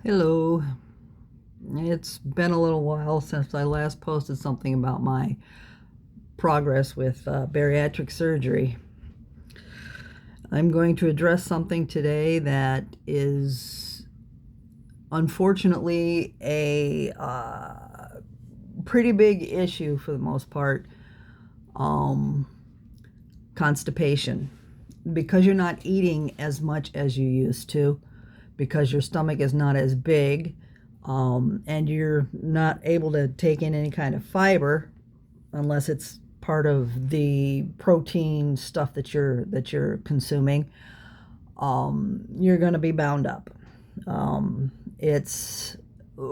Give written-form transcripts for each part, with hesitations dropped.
Hello. It's been a little while since I last posted something about my progress with bariatric surgery. I'm going to address something today that is unfortunately a pretty big issue for the most part. Um, Constipation. Because you're not eating as much as you used to, because your stomach is not as big, and you're not able to take in any kind of fiber unless it's part of the protein stuff that you're consuming. You're going to be bound up. It's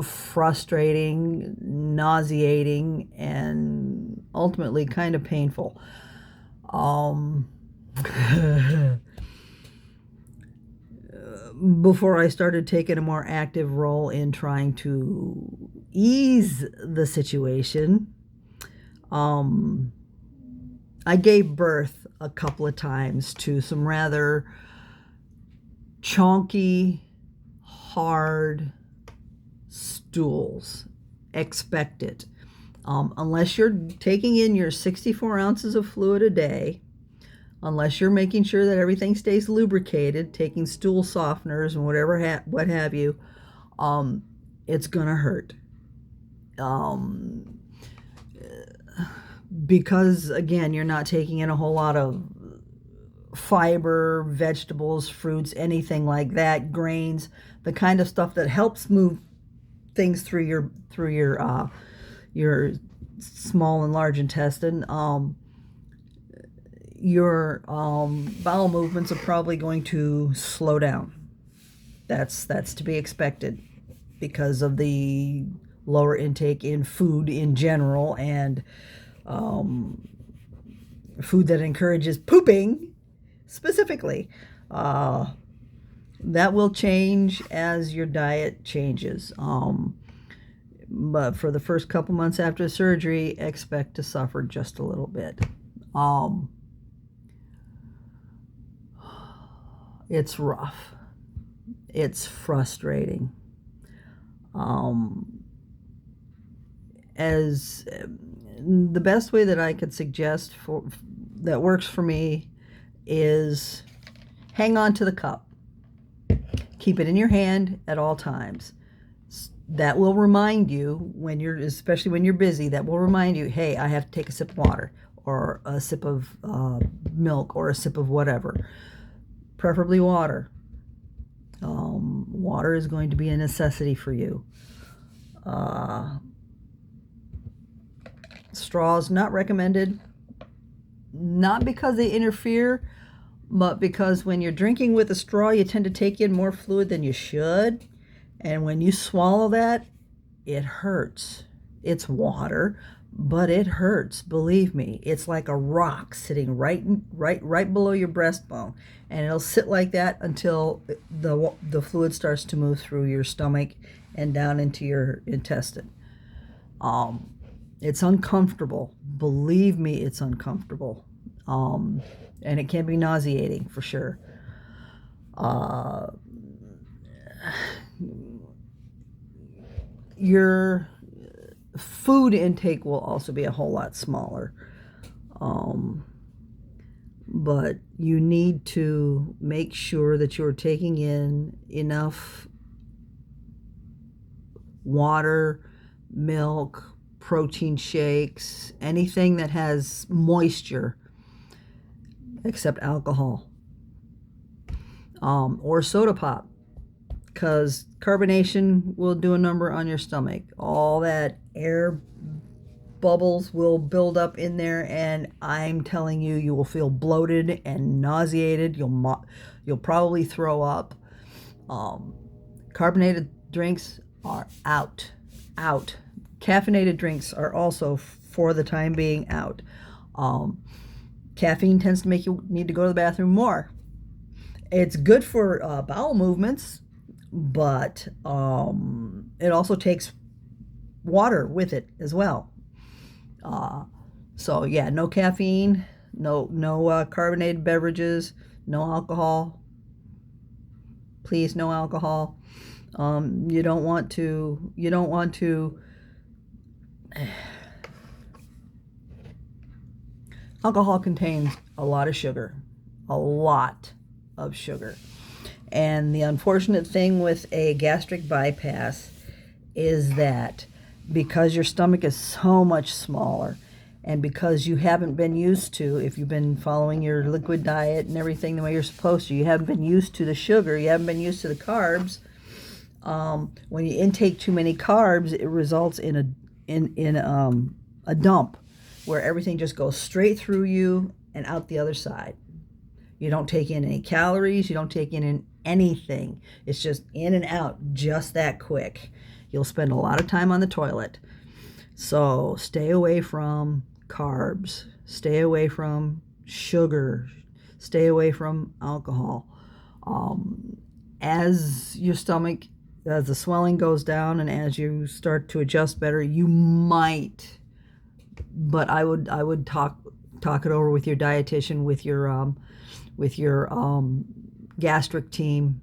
frustrating, nauseating, and ultimately kind of painful. Um, Before I started taking a more active role in trying to ease the situation, um, I gave birth a couple of times to some rather chonky, hard stools. Expect it. Unless you're taking in your 64 ounces of fluid a day, unless you're making sure that everything stays lubricated, taking stool softeners and what have you, um, it's gonna hurt. Um, because again, you're not taking in a whole lot of fiber, vegetables, fruits, anything like that, grains, the kind of stuff that helps move things through your small and large intestine. Your bowel movements are probably going to slow down. That's to be expected because of the lower intake in food in general, and um, food that encourages pooping specifically. Uh, that will change as your diet changes. But for the first couple months after surgery, expect to suffer just a little bit. Um, it's rough. It's frustrating. Um, as the best way that I could suggest for that works for me is hang on to the cup. Keep it in your hand at all times. That will remind you when you're, especially when you're busy, that will remind you, hey, I have to take a sip of water or a sip of milk or a sip of whatever. Preferably water. Water is going to be a necessity for you. Uh, Straws not recommended, not because they interfere, but because when you're drinking with a straw, you tend to take in more fluid than you should. And when you swallow that, it hurts. It's water, but it hurts. Believe me, it's like a rock sitting right below your breastbone, and it'll sit like that until the fluid starts to move through your stomach and down into your intestine. Um, it's uncomfortable. Believe me, it's uncomfortable. Um, and it can be nauseating for sure. Uh, your food intake will also be a whole lot smaller. Um, but you need to make sure that you're taking in enough water, milk, protein shakes, anything that has moisture except alcohol, or soda pop, because carbonation will do a number on your stomach. All that air bubbles will build up in there, and I'm telling you, you will feel bloated and nauseated. You'll probably throw up. Um, Carbonated drinks are out. Caffeinated drinks are also, for the time being, out. Um, Caffeine tends to make you need to go to the bathroom more. It's good for bowel movements, but it also takes water with it as well. Uh, so yeah, no caffeine, no carbonated beverages, no alcohol. Please, no alcohol. You don't want to. Alcohol contains a lot of sugar, a lot of sugar. And the unfortunate thing with a gastric bypass is that because your stomach is so much smaller, and because you haven't been used to, if you've been following your liquid diet and everything the way you're supposed to, you haven't been used to the sugar, you haven't been used to the carbs. When you intake too many carbs, it results in a dump where everything just goes straight through you and out the other side. You don't take in any calories, you don't take in anything. It's just in and out just that quick. You'll spend a lot of time on the toilet. So stay away from carbs, stay away from sugar, stay away from alcohol. As your stomach, as the swelling goes down and as you start to adjust better, you might, but I would talk it over with your dietitian, with your gastric team,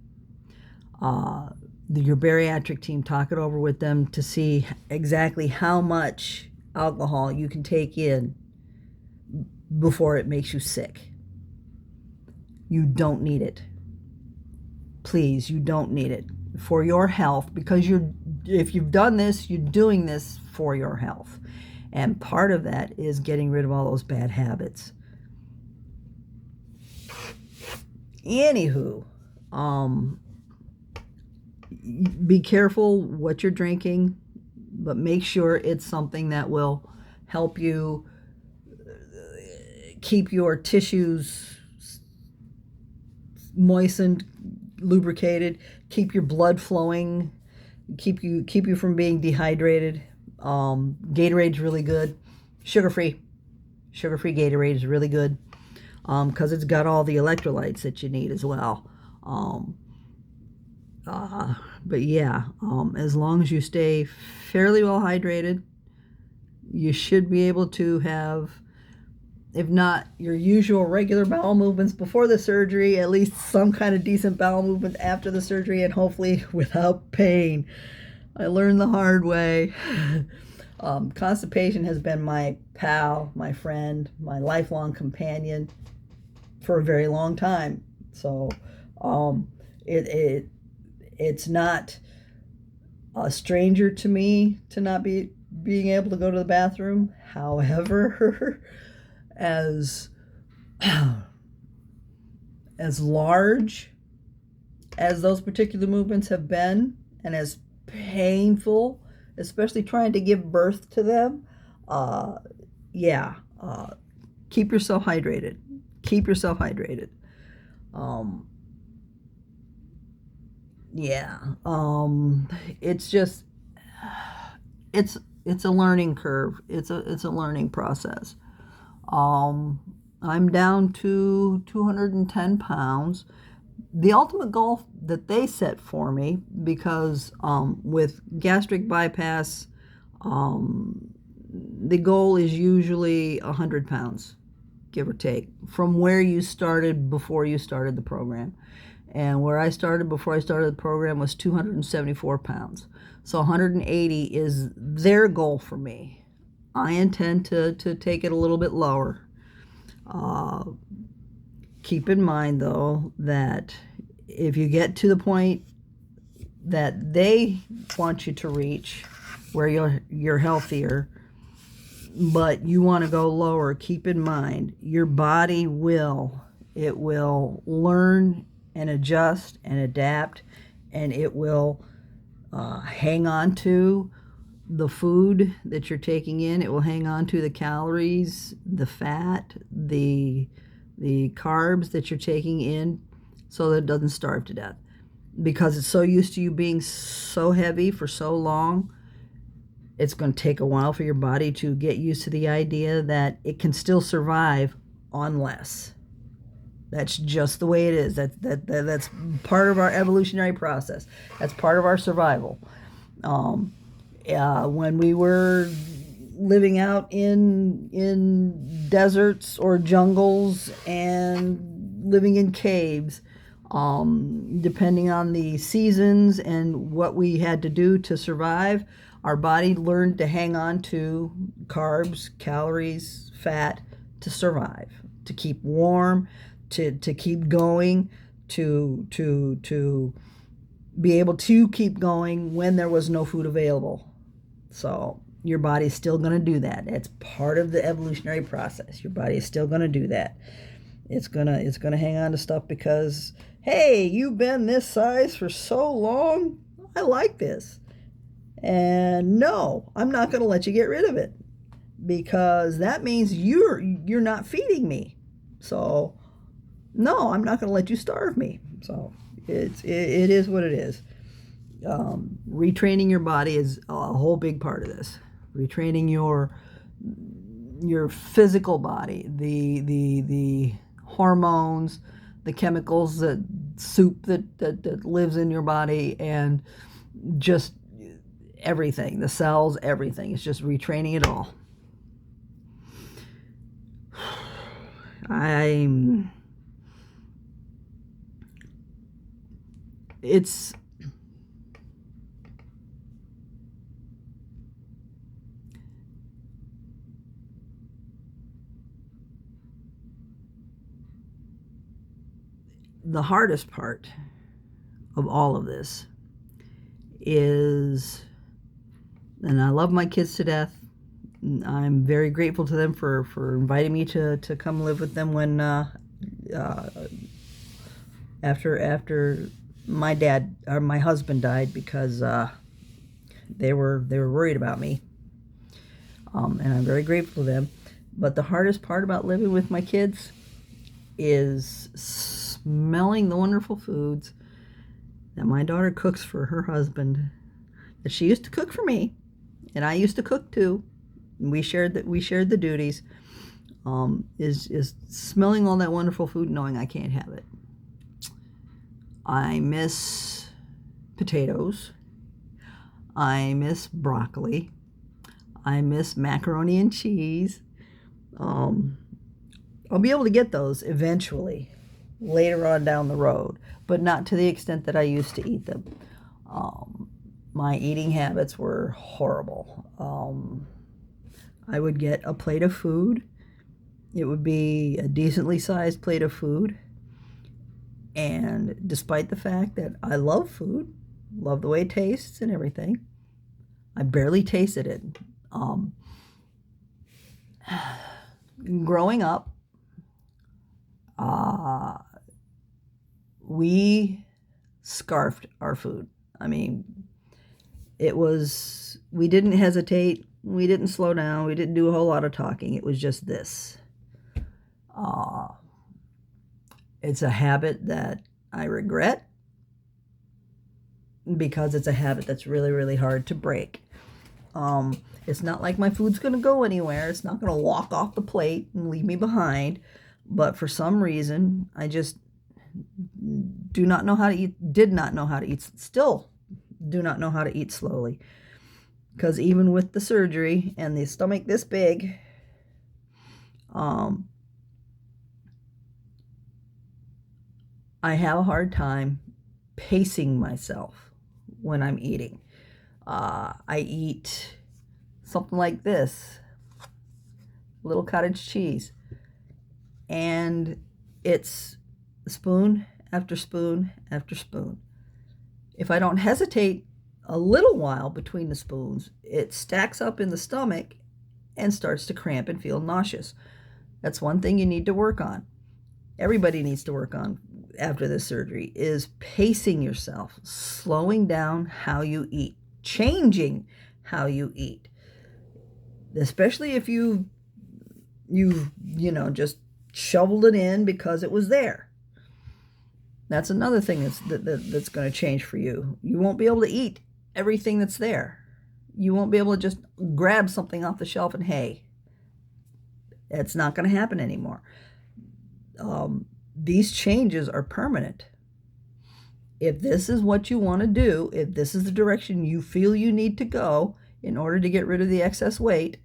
your bariatric team. Talk it over with them to see exactly how much alcohol you can take in before it makes you sick. You don't need it. Please, you don't need it for your health, because if you've done this, you're doing this for your health. And part of that is getting rid of all those bad habits. Anywho, be careful what you're drinking, but make sure it's something that will help you keep your tissues moistened, lubricated, keep your blood flowing, keep you from being dehydrated. Gatorade's really good. Sugar-free Gatorade is really good, because it's got all the electrolytes that you need as well. But yeah, as long as you stay fairly well hydrated, you should be able to have, if not your usual regular bowel movements before the surgery, at least some kind of decent bowel movement after the surgery, and hopefully without pain. I learned the hard way. Constipation has been my pal, my friend, my lifelong companion for a very long time. So it's not a stranger to me to not being able to go to the bathroom. However, as large as those particular movements have been, and as painful, especially trying to give birth to them, keep yourself hydrated. Keep yourself hydrated. It's just, it's a learning curve. It's a learning process. I'm down to 210 pounds. The ultimate goal that they set for me, because with gastric bypass, the goal is usually 100 pounds, give or take, from where you started before you started the program. And where I started before I started the program was 274 pounds. So 180 is their goal for me. I intend to take it a little bit lower. Keep in mind, though, that if you get to the point that they want you to reach, where you're healthier, but you want to go lower, keep in mind your body will learn and adjust and adapt, and it will hang on to the food that you're taking in. It will hang on to the calories, the fat, the carbs that you're taking in, so that it doesn't starve to death. Because it's so used to you being so heavy for so long, it's going to take a while for your body to get used to the idea that it can still survive on less. That's just the way it is. That's part of our evolutionary process. That's part of our survival. When we were living out in deserts or jungles and living in caves, Depending on the seasons and what we had to do to survive, our body learned to hang on to carbs, calories, fat to survive, to keep warm, to keep going, to be able to keep going when there was no food available. So your body's still going to do that. It's part of the evolutionary process. Your body is still going to do that. It's gonna hang on to stuff because, hey, you've been this size for so long. I like this. And no, I'm not gonna let you get rid of it because that means you're not feeding me. So no, I'm not gonna let you starve me. So it is what it is. Retraining your body is a whole big part of this. Retraining your physical body, the hormones, the chemicals, the soup that lives in your body, and just everything, the cells, everything. It's just retraining it all. It's the hardest part of all of this is, and I love my kids to death. I'm very grateful to them for inviting me to come live with them when after my dad or my husband died, because they were worried about me, and I'm very grateful to them. But the hardest part about living with my kids is smelling the wonderful foods that my daughter cooks for her husband, that she used to cook for me, and I used to cook too. We shared the duties. Is smelling all that wonderful food, knowing I can't have it. I miss potatoes. I miss broccoli. I miss macaroni and cheese. I'll be able to get those eventually, later on down the road, but not to the extent that I used to eat them. My eating habits were horrible. I would get a plate of food. It would be a decently sized plate of food. And despite the fact that I love food, love the way it tastes and everything, I barely tasted it. Growing up, we scarfed our food. I mean, we didn't hesitate. We didn't slow down. We didn't do a whole lot of talking. It was just this. It's a habit that I regret, because it's a habit that's really, really hard to break. It's not like my food's going to go anywhere. It's not going to walk off the plate and leave me behind. But for some reason, I just did not know how to eat, still do not know how to eat slowly. Because even with the surgery and the stomach this big, I have a hard time pacing myself when I'm eating. I eat something like this, little cottage cheese, and it's spoon after spoon after spoon. If I don't hesitate a little while between the spoons, it stacks up in the stomach and starts to cramp and feel nauseous. That's one thing you need to work on. Everybody needs to work on after this surgery, is pacing yourself, slowing down how you eat, changing how you eat. Especially if you just shoveled it in because it was there. That's another thing that's going to change for you. You won't be able to eat everything that's there. You won't be able to just grab something off the shelf and, hey, it's not going to happen anymore. These changes are permanent. If this is what you want to do, if this is the direction you feel you need to go in order to get rid of the excess weight,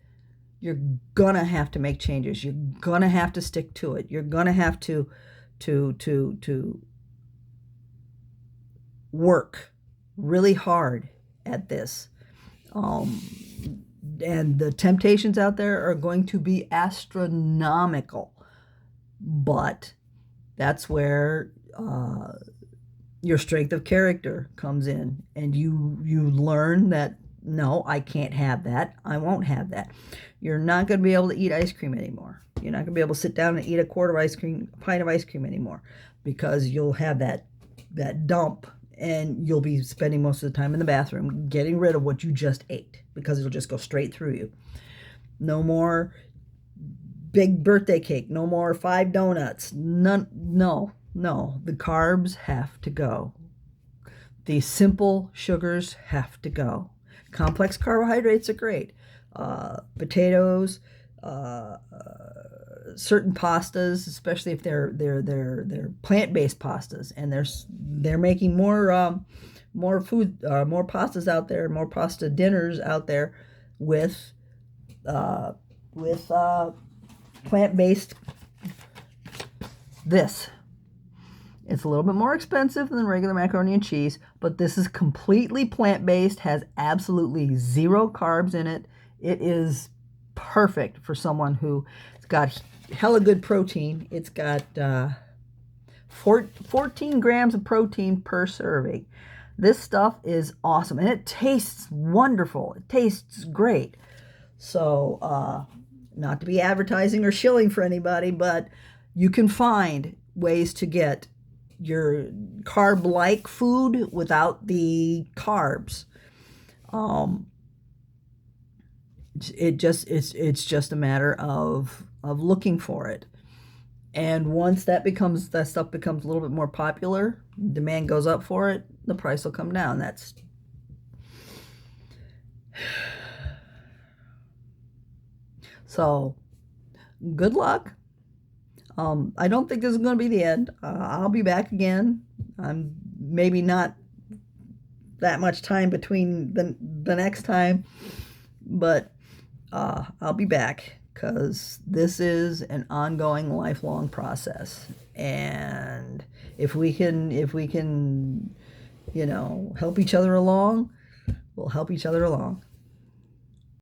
you're going to have to make changes. You're going to have to stick to it. You're going to have to work really hard at this. Um, and the temptations out there are going to be astronomical. But that's where your strength of character comes in, and you learn that no, I can't have that. I won't have that. You're not going to be able to eat ice cream anymore. You're not going to be able to sit down and eat a quart of ice cream, a pint of ice cream anymore, because you'll have that dump, and you'll be spending most of the time in the bathroom getting rid of what you just ate, because it'll just go straight through you. No more big birthday cake. No more 5 donuts. None. No, no. The carbs have to go. The simple sugars have to go. Complex carbohydrates are great. Potatoes, certain pastas, especially if they're plant-based pastas, and they're making more food, more pastas out there, more pasta dinners out there with plant-based. This, it's a little bit more expensive than regular macaroni and cheese, but this is completely plant-based, has absolutely 0 carbs in it. It is perfect for someone who's got hella good protein. It's got 14 grams of protein per serving. This stuff is awesome, and it tastes wonderful. It tastes great. So, not to be advertising or shilling for anybody, but you can find ways to get your carb-like food without the carbs. It's just a matter of looking for it. And once that stuff becomes a little bit more popular, demand goes up for it, the price will come down. That's so good luck. I don't think this is going to be the end. I'll be back again. I'm maybe not that much time between the next time, but I'll be back, because this is an ongoing, lifelong process. And if we can, help each other along, we'll help each other along.